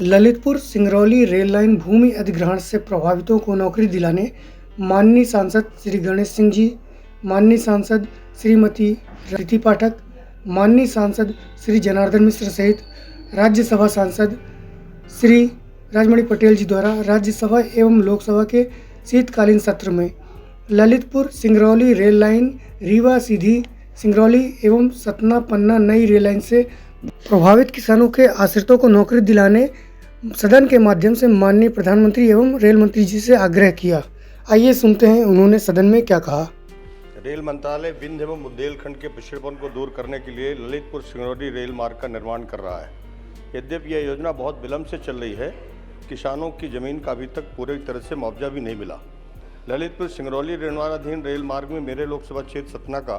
Lalitpur Singrauli rail line भूमि अधिग्रहण से प्रभावितों को नौकरी दिलाने माननीय सांसद श्री गणेश सिंह जी, माननीय सांसद श्रीमती रीति पाठक, माननीय सांसद श्री जनार्दन मिश्र सहित राज्यसभा सांसद श्री राजमणि पटेल जी द्वारा राज्यसभा एवं लोकसभा के शीतकालीन सत्र में ललितपुर सिंगरौली रेल लाइन रीवा सीधी सिंगरौली एवं सतना पन्ना नई रेल लाइन से प्रभावित किसानों के आश्रितों को नौकरी दिलाने सदन के माध्यम से माननीय प्रधानमंत्री एवं रेल मंत्री जी से आग्रह किया। आइए सुनते हैं उन्होंने सदन में क्या कहा। रेल मंत्रालय विंध्य एवं बुंदेलखंड के पिछड़ेपन को दूर करने के लिए ललितपुर सिंगरौली रेल मार्ग का निर्माण कर रहा है। यद्यपि यह योजना बहुत विलंब से चल रही है, किसानों की जमीन का अभी तक पूरी तरह से मुआवजा भी नहीं मिला। ललितपुर सिंगरौली निर्माणाधीन रेल मार्ग में मेरे लोकसभा क्षेत्र सतना का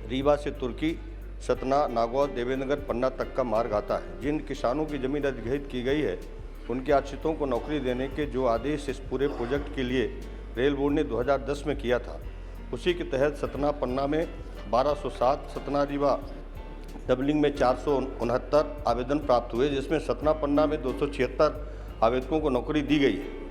रीवा से तुर्की, सतना, नागौर, देवेंद्रनगर, पन्ना तक का मार्ग आता है। जिन किसानों की जमीन अधिग्रहित की गई है उनके आश्रितों को नौकरी देने के जो आदेश इस पूरे प्रोजेक्ट के लिए रेल बोर्ड ने 2010 में किया था, उसी के तहत सतना पन्ना में 1207, सतना रीवा डबलिंग में 469 आवेदन प्राप्त हुए, जिसमें सतना पन्ना में 276 आवेदकों को नौकरी दी गई है।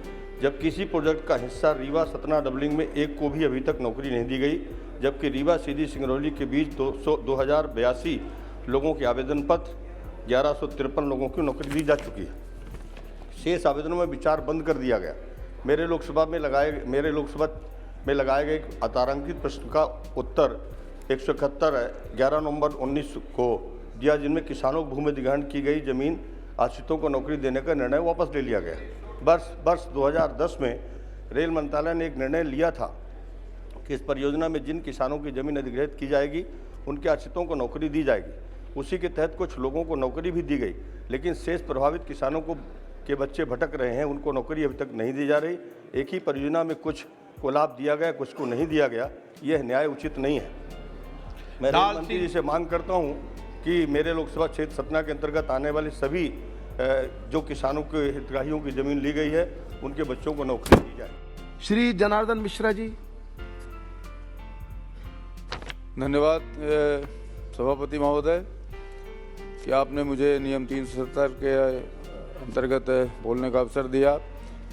जबकि इसी प्रोजेक्ट का हिस्सा रीवा सतना डबलिंग में एक को भी अभी तक नौकरी नहीं दी गई, जबकि रीवा सीधी सिंगरौली के बीच 2082 लोगों के आवेदन पत्र 1153 लोगों की नौकरी दी जा चुकी है। शेष आवेदनों में विचार बंद कर दिया गया। मेरे लोकसभा में लगाए गए अतारांकित प्रश्न का उत्तर 171 11 नवंबर 19 को दिया, जिनमें किसानों को भूमि अधिग्रहण की गई जमीन आश्रितों को नौकरी देने का निर्णय वापस ले लिया गया। वर्ष 2010 में रेल मंत्रालय ने एक निर्णय लिया था कि इस परियोजना में जिन किसानों की जमीन अधिग्रहित की जाएगी उनके आश्रितों को नौकरी दी जाएगी। उसी के तहत कुछ लोगों को नौकरी भी दी गई, लेकिन शेष प्रभावित किसानों के बच्चे भटक रहे हैं, उनको नौकरी अभी तक नहीं दी जा रही। एक ही परियोजना में कुछ को लाभ दिया गया, कुछ को नहीं दिया गया। यह न्याय उचित नहीं है। मैं रेल मंत्री जी से मांग करता हूं कि मेरे लोकसभा क्षेत्र सतना के अंतर्गत आने वाले सभी जो किसानों के हितग्राहियों की जमीन ली गई है उनके बच्चों को नौकरी दी जाए। श्री जनार्दन मिश्रा जी। धन्यवाद सभापति महोदय कि आपने मुझे नियम 370 के अंतर्गत बोलने का अवसर दिया।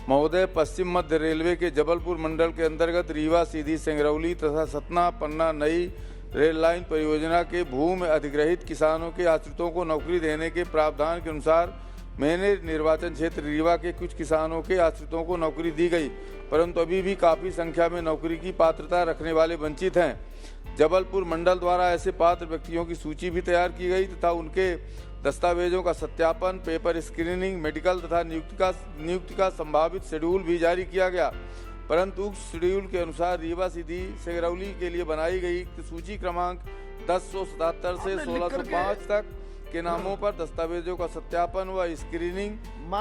महोदय, पश्चिम मध्य रेलवे के जबलपुर मंडल के अंतर्गत रीवा सीधी सिंगरौली तथा सतना पन्ना नई रेल लाइन परियोजना के भूमि अधिग्रहित किसानों के आश्रितों को नौकरी देने के प्रावधान के अनुसार मैंने निर्वाचन क्षेत्र रीवा के कुछ किसानों के आश्रितों को नौकरी दी गई, परंतु अभी भी काफ़ी संख्या में नौकरी की पात्रता रखने वाले वंचित हैं। जबलपुर मंडल द्वारा ऐसे पात्र व्यक्तियों की सूची भी तैयार की गई तथा उनके दस्तावेजों का सत्यापन, पेपर स्क्रीनिंग, मेडिकल तथा नियुक्ति का संभावित शेड्यूल भी जारी किया गया, परंतु उक्त शेड्यूल के अनुसार रीवा सीधी सिंगरौली के लिए बनाई गई सूची क्रमांक 1077 से 1605 तक के नामों पर दस्तावेजों का सत्यापन व स्क्रीनिंग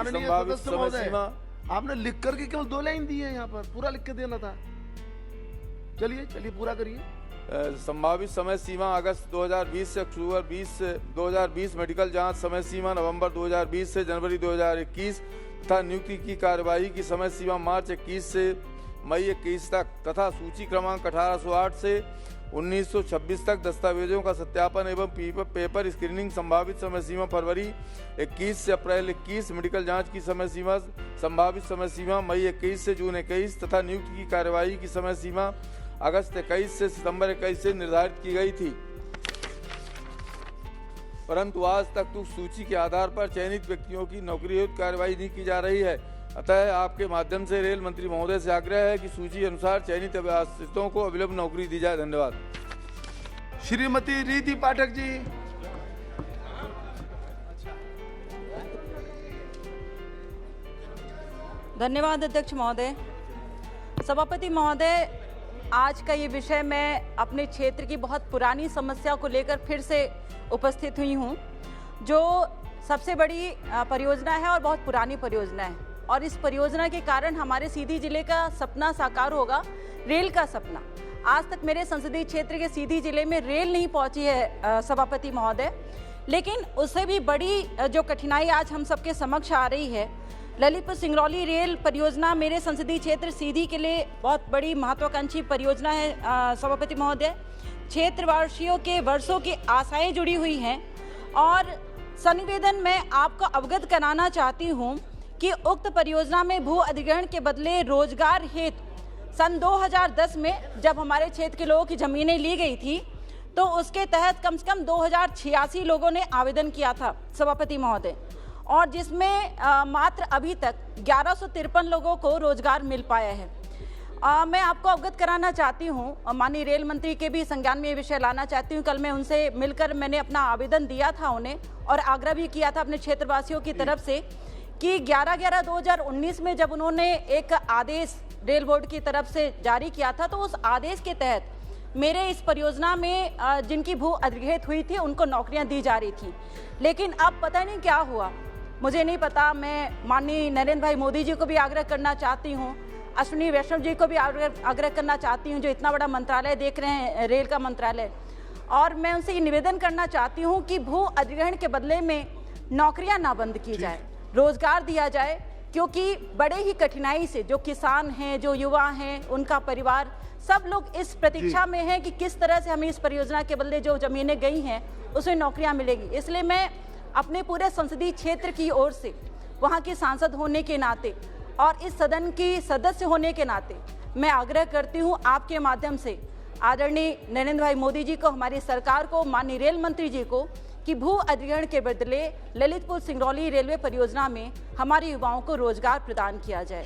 संभावित समय सीमा। आपने लिख करके केवल 2 लाइन दी है, यहाँ पर पूरा लिख के देना था। चलिए पूरा करिए। संभावित समय सीमा अगस्त 2020 से अक्टूबर 2020, मेडिकल जांच समय सीमा नवंबर 2020 से जनवरी 2021 तथा नियुक्ति की कार्यवाही की समय सीमा मार्च 21 से मई 21 तक तथा सूची क्रमांक 1808 से 1926 तक दस्तावेजों का सत्यापन एवं पेपर स्क्रीनिंग संभावित समय सीमा फरवरी 21 से अप्रैल 21, मेडिकल जांच की समय सीमा संभावित समय सीमा मई 21 से जून 21 तथा नियुक्ति की कार्यवाही की समय सीमा अगस्त 21 से सितंबर 21 से निर्धारित की गई थी, परंतु आज तक तो सूची के आधार पर चयनित व्यक्तियों की नौकरी हेतु कार्रवाई नहीं की जा रही है। अतः आपके माध्यम से रेल मंत्री महोदय से आग्रह है कि सूची अनुसार चयनित आश्रितों को अविलंब नौकरी दी जाए। धन्यवाद। श्रीमती रीति पाठक जी। धन्यवाद अध्यक्ष महोदय। सभापति महोदय, आज का ये विषय मैं अपने क्षेत्र की बहुत पुरानी समस्या को लेकर फिर से उपस्थित हुई हूँ, जो सबसे बड़ी परियोजना है और बहुत पुरानी परियोजना है, और इस परियोजना के कारण हमारे सीधी जिले का सपना साकार होगा, रेल का सपना। आज तक मेरे संसदीय क्षेत्र के सीधी जिले में रेल नहीं पहुंची है सभापति महोदय, लेकिन उससे भी बड़ी जो कठिनाई आज हम सबके समक्ष आ रही है, ललितपुर सिंगरौली रेल परियोजना मेरे संसदीय क्षेत्र सीधी के लिए बहुत बड़ी महत्वाकांक्षी परियोजना है सभापति महोदय। क्षेत्रवासियों के वर्षों की आशाएं जुड़ी हुई हैं और सनिवेदन में आपको अवगत कराना चाहती हूं कि उक्त परियोजना में भू अधिग्रहण के बदले रोजगार हेतु सन 2010 में जब हमारे क्षेत्र के लोगों की जमीनें ली गई थी तो उसके तहत कम से कम 2086 लोगों ने आवेदन किया था सभापति महोदय, और जिसमें मात्र अभी तक 1153 लोगों को रोजगार मिल पाया है। मैं आपको अवगत कराना चाहती हूँ, माननीय रेल मंत्री के भी संज्ञान में ये विषय लाना चाहती हूँ। कल मैं उनसे मिलकर मैंने अपना आवेदन दिया था उन्हें, और आग्रह भी किया था अपने क्षेत्रवासियों की तरफ से कि 11/11/2019 में जब उन्होंने एक आदेश रेल बोर्ड की तरफ से जारी किया था तो उस आदेश के तहत मेरे इस परियोजना में जिनकी भू अधिग्रहित हुई थी उनको नौकरियां दी जा रही थी। लेकिन अब पता नहीं क्या हुआ, मुझे नहीं पता। मैं माननीय नरेंद्र भाई मोदी जी को भी आग्रह करना चाहती हूँ, अश्विनी वैष्णव जी को भी आग्रह करना चाहती हूँ जो इतना बड़ा मंत्रालय देख रहे हैं, रेल का मंत्रालय, और मैं उनसे ये निवेदन करना चाहती हूँ कि भू अधिग्रहण के बदले में नौकरियां ना बंद की जाए, रोजगार दिया जाए, क्योंकि बड़े ही कठिनाई से जो किसान हैं, जो युवा हैं, उनका परिवार, सब लोग इस प्रतीक्षा में हैं कि किस तरह से हमें इस परियोजना के बदले जो जमीनें गई हैं उसमें नौकरियां मिलेगी। इसलिए मैं अपने पूरे संसदीय क्षेत्र की ओर से वहां की सांसद होने के नाते और इस सदन की सदस्य होने के नाते मैं आग्रह करती हूं आपके माध्यम से आदरणीय नरेंद्र भाई मोदी जी को, हमारी सरकार को, माननीय रेल मंत्री जी को कि भू अधिग्रहण के बदले ललितपुर सिंगरौली रेलवे परियोजना में हमारे युवाओं को रोजगार प्रदान किया जाए।